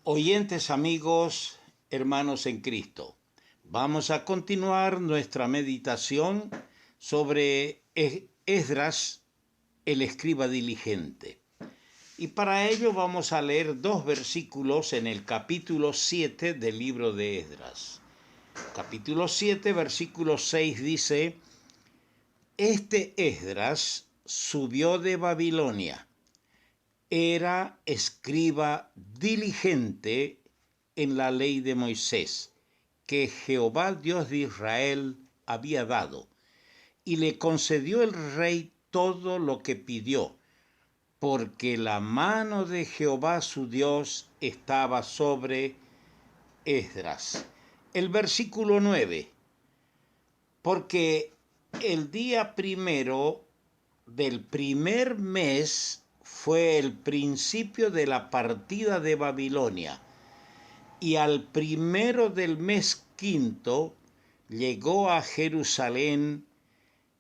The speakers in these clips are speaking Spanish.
Oyentes, amigos, hermanos en Cristo, vamos a continuar nuestra meditación sobre Esdras, el escriba diligente. Y para ello vamos a leer dos versículos en el capítulo 7 del libro de Esdras. Capítulo 7, versículo 6 dice: Este Esdras subió de Babilonia. Era escriba diligente en la ley de Moisés, que Jehová Dios de Israel había dado, y le concedió el rey todo lo que pidió, porque la mano de Jehová su Dios estaba sobre Esdras. El versículo 9: porque el día primero del primer mes fue el principio de la partida de Babilonia, y al primero del mes quinto llegó a Jerusalén,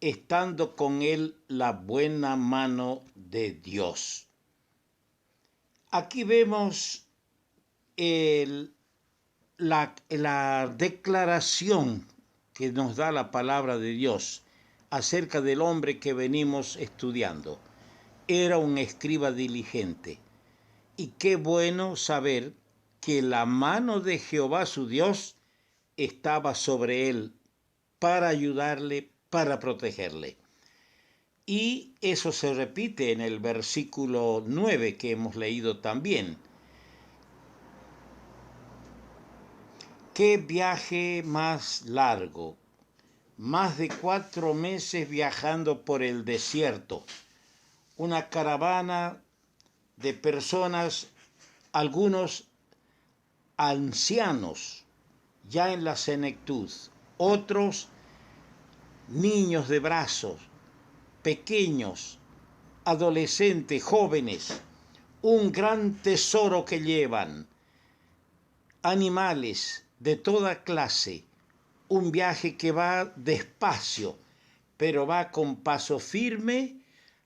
estando con él la buena mano de Dios. Aquí vemos la declaración que nos da la palabra de Dios acerca del hombre que venimos estudiando. Era un escriba diligente. Y qué bueno saber que la mano de Jehová su Dios estaba sobre él para ayudarle, para protegerle. Y eso se repite en el versículo 9 que hemos leído también. Qué viaje más largo, más de 4 meses viajando por el desierto. Una caravana de personas, algunos ancianos ya en la senectud, otros niños de brazos, pequeños, adolescentes, jóvenes, un gran tesoro que llevan, animales de toda clase, un viaje que va despacio, pero va con paso firme,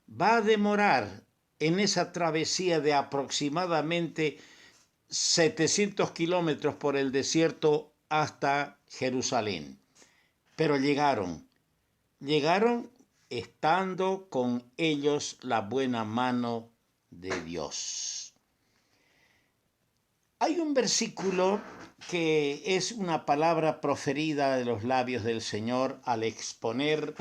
va a demorar en esa travesía de aproximadamente 700 kilómetros por el desierto hasta Jerusalén. Pero llegaron estando con ellos la buena mano de Dios. Hay un versículo que es una palabra proferida de los labios del Señor al exponer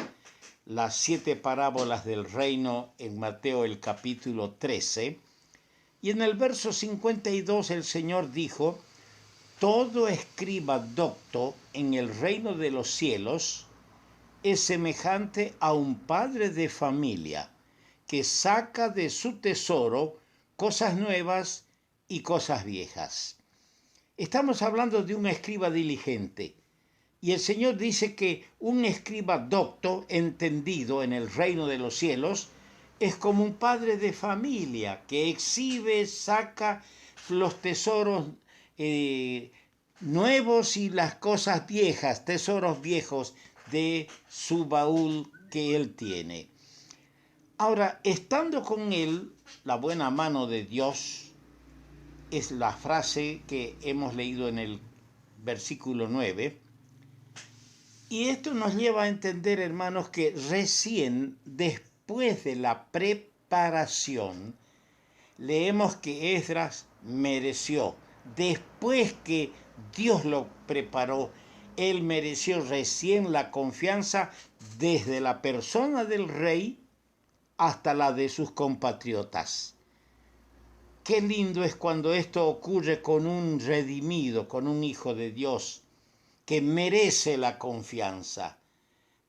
las 7 parábolas del reino en Mateo el capítulo 13. Y en el verso 52 el Señor dijo: todo escriba docto en el reino de los cielos es semejante a un padre de familia que saca de su tesoro cosas nuevas y cosas viejas. Estamos hablando de un escriba diligente. Y el Señor dice que un escriba docto, entendido en el reino de los cielos, es como un padre de familia que exhibe, saca los tesoros nuevos y las cosas viejas, tesoros viejos de su baúl que él tiene. Ahora, estando con él, la buena mano de Dios, es la frase que hemos leído en el versículo 9. Y esto nos lleva a entender, hermanos, que recién después de la preparación, leemos que Esdras mereció. Después que Dios lo preparó, él mereció recién la confianza desde la persona del rey hasta la de sus compatriotas. Qué lindo es cuando esto ocurre con un redimido, con un hijo de Dios, que merece la confianza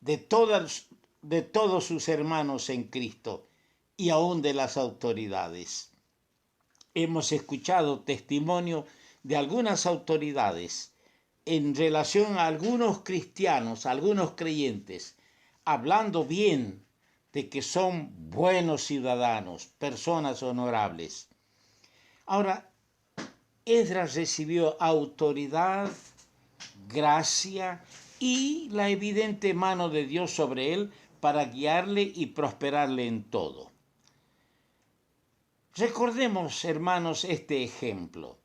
de todos sus hermanos en Cristo y aún de las autoridades. Hemos escuchado testimonio de algunas autoridades en relación a algunos cristianos, algunos creyentes, hablando bien de que son buenos ciudadanos, personas honorables. Ahora, Esdras recibió autoridad, gracia y la evidente mano de Dios sobre él para guiarle y prosperarle en todo. Recordemos, hermanos, este ejemplo.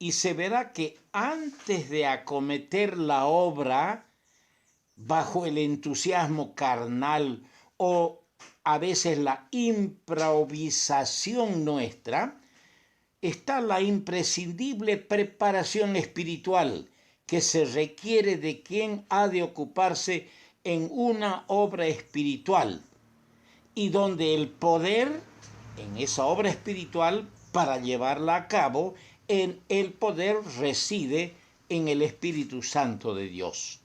y se verá que antes de acometer la obra bajo el entusiasmo carnal o a veces la improvisación nuestra, está la imprescindible preparación espiritual que se requiere de quien ha de ocuparse en una obra espiritual y donde el poder en esa obra espiritual para llevarla a cabo, en el poder reside en el Espíritu Santo de Dios.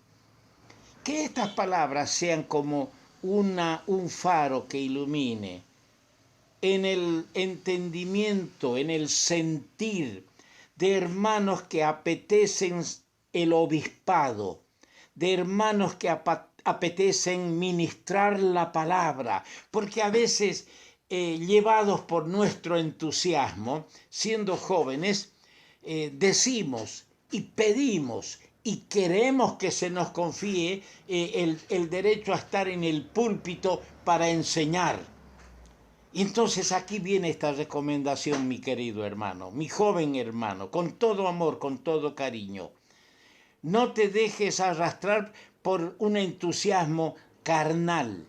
Que estas palabras sean como un faro que ilumine en el entendimiento, en el sentir de hermanos que apetecen el obispado, de hermanos que apetecen ministrar la palabra, porque a veces, llevados por nuestro entusiasmo, siendo jóvenes, decimos y pedimos y queremos que se nos confíe el derecho a estar en el púlpito para enseñar. Y entonces aquí viene esta recomendación, mi querido hermano, mi joven hermano, con todo amor, con todo cariño. No te dejes arrastrar por un entusiasmo carnal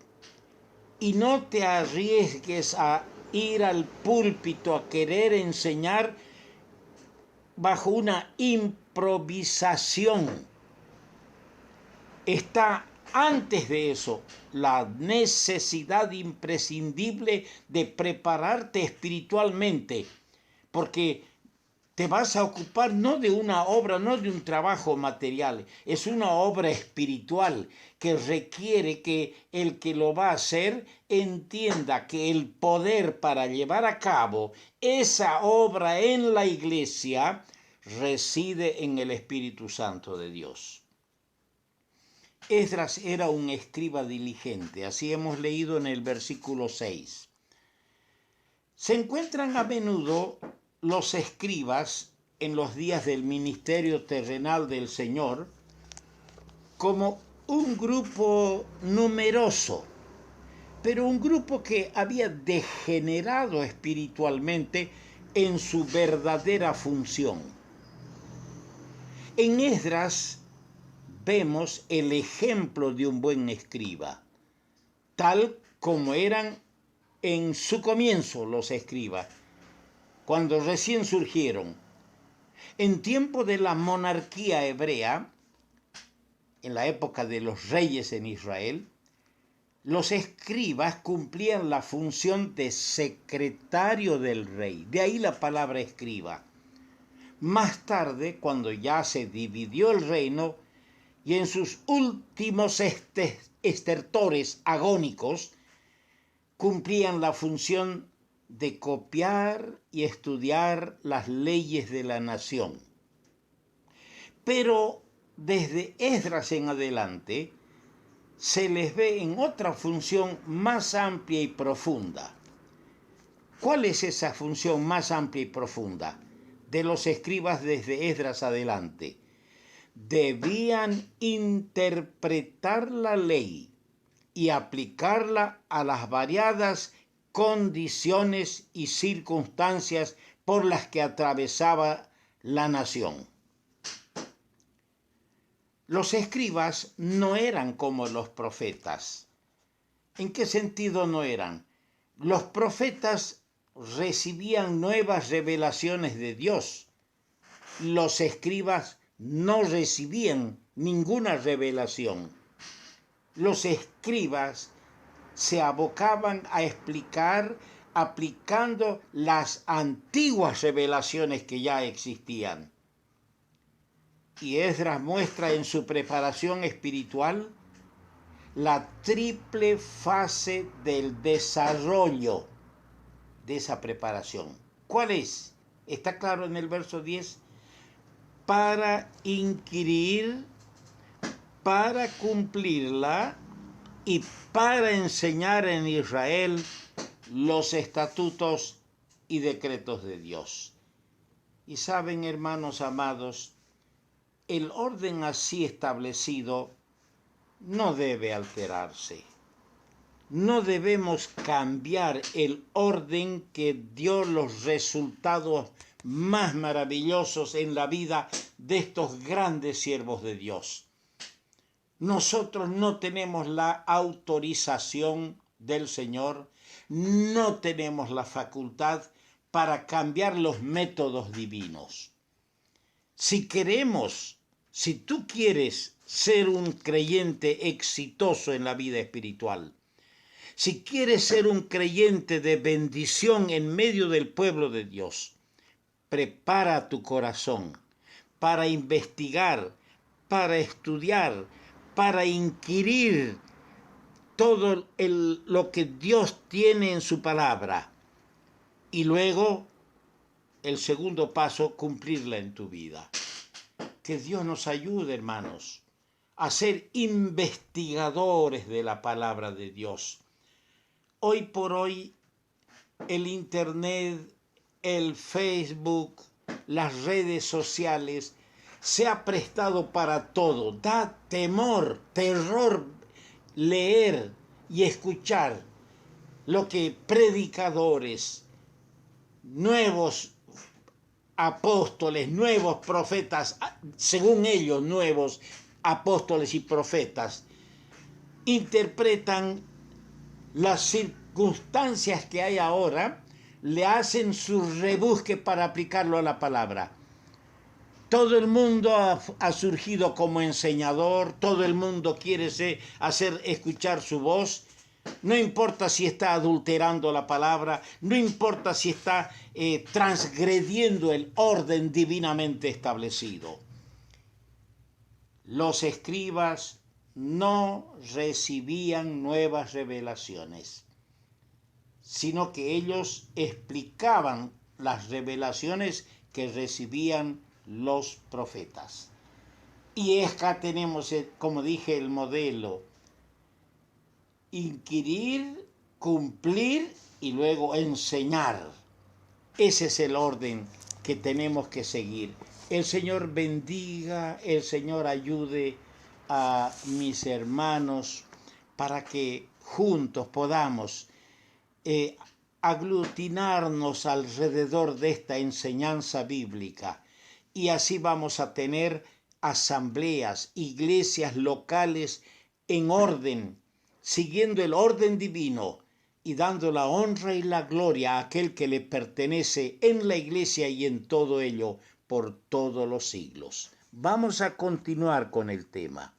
y no te arriesgues a ir al púlpito a querer enseñar bajo una improvisación. Está antes de eso la necesidad imprescindible de prepararte espiritualmente, porque te vas a ocupar no de una obra, no de un trabajo material, es una obra espiritual que requiere que el que lo va a hacer entienda que el poder para llevar a cabo esa obra en la iglesia reside en el Espíritu Santo de Dios. Esdras era un escriba diligente, así hemos leído en el versículo 6. Se encuentran a menudo los escribas en los días del ministerio terrenal del Señor como un grupo numeroso, pero un grupo que había degenerado espiritualmente en su verdadera función. En Esdras vemos el ejemplo de un buen escriba, tal como eran en su comienzo los escribas, cuando recién surgieron. En tiempo de la monarquía hebrea, en la época de los reyes en Israel, los escribas cumplían la función de secretario del rey, de ahí la palabra escriba. Más tarde, cuando ya se dividió el reino, y en sus últimos estertores agónicos, cumplían la función de copiar y estudiar las leyes de la nación. Pero desde Esdras en adelante, se les ve en otra función más amplia y profunda. ¿Cuál es esa función más amplia y profunda de los escribas desde Esdras adelante? Debían interpretar la ley y aplicarla a las variadas condiciones y circunstancias por las que atravesaba la nación. Los escribas no eran como los profetas. ¿En qué sentido no eran? Los profetas recibían nuevas revelaciones de Dios. Los escribas no recibían ninguna revelación. Los escribas se abocaban a explicar aplicando las antiguas revelaciones que ya existían. Y Esdras muestra en su preparación espiritual la triple fase del desarrollo de esa preparación. ¿Cuál es? Está claro en el verso 10. Para inquirir, para cumplirla y para enseñar en Israel los estatutos y decretos de Dios. Y saben, hermanos amados, el orden así establecido no debe alterarse. No debemos cambiar el orden que dio los resultados más maravillosos en la vida de estos grandes siervos de Dios. Nosotros no tenemos la autorización del Señor, no tenemos la facultad para cambiar los métodos divinos. Si tú quieres ser un creyente exitoso en la vida espiritual, si quieres ser un creyente de bendición en medio del pueblo de Dios, prepara tu corazón para investigar, para estudiar, para inquirir todo lo que Dios tiene en su palabra. Y luego, el segundo paso, cumplirla en tu vida. Que Dios nos ayude, hermanos, a ser investigadores de la palabra de Dios. Hoy por hoy, el Internet, el Facebook, las redes sociales, se ha prestado para todo. Da terror leer y escuchar lo que predicadores, nuevos apóstoles, nuevos profetas, según ellos, nuevos apóstoles y profetas, interpretan las circunstancias que hay ahora, le hacen su rebusque para aplicarlo a la palabra. Todo el mundo ha surgido como enseñador, todo el mundo quiere hacer escuchar su voz. No importa si está adulterando la palabra, no importa si está transgrediendo el orden divinamente establecido. Los escribas no recibían nuevas revelaciones, sino que ellos explicaban las revelaciones que recibían los profetas. Y acá tenemos, como dije, el modelo: inquirir, cumplir y luego enseñar. Ese es el orden que tenemos que seguir. El Señor bendiga, el Señor ayude a mis hermanos para que juntos podamos aglutinarnos alrededor de esta enseñanza bíblica, y así vamos a tener asambleas, iglesias locales en orden, siguiendo el orden divino y dando la honra y la gloria a aquel que le pertenece en la iglesia y en todo ello por todos los siglos. Vamos a continuar con el tema.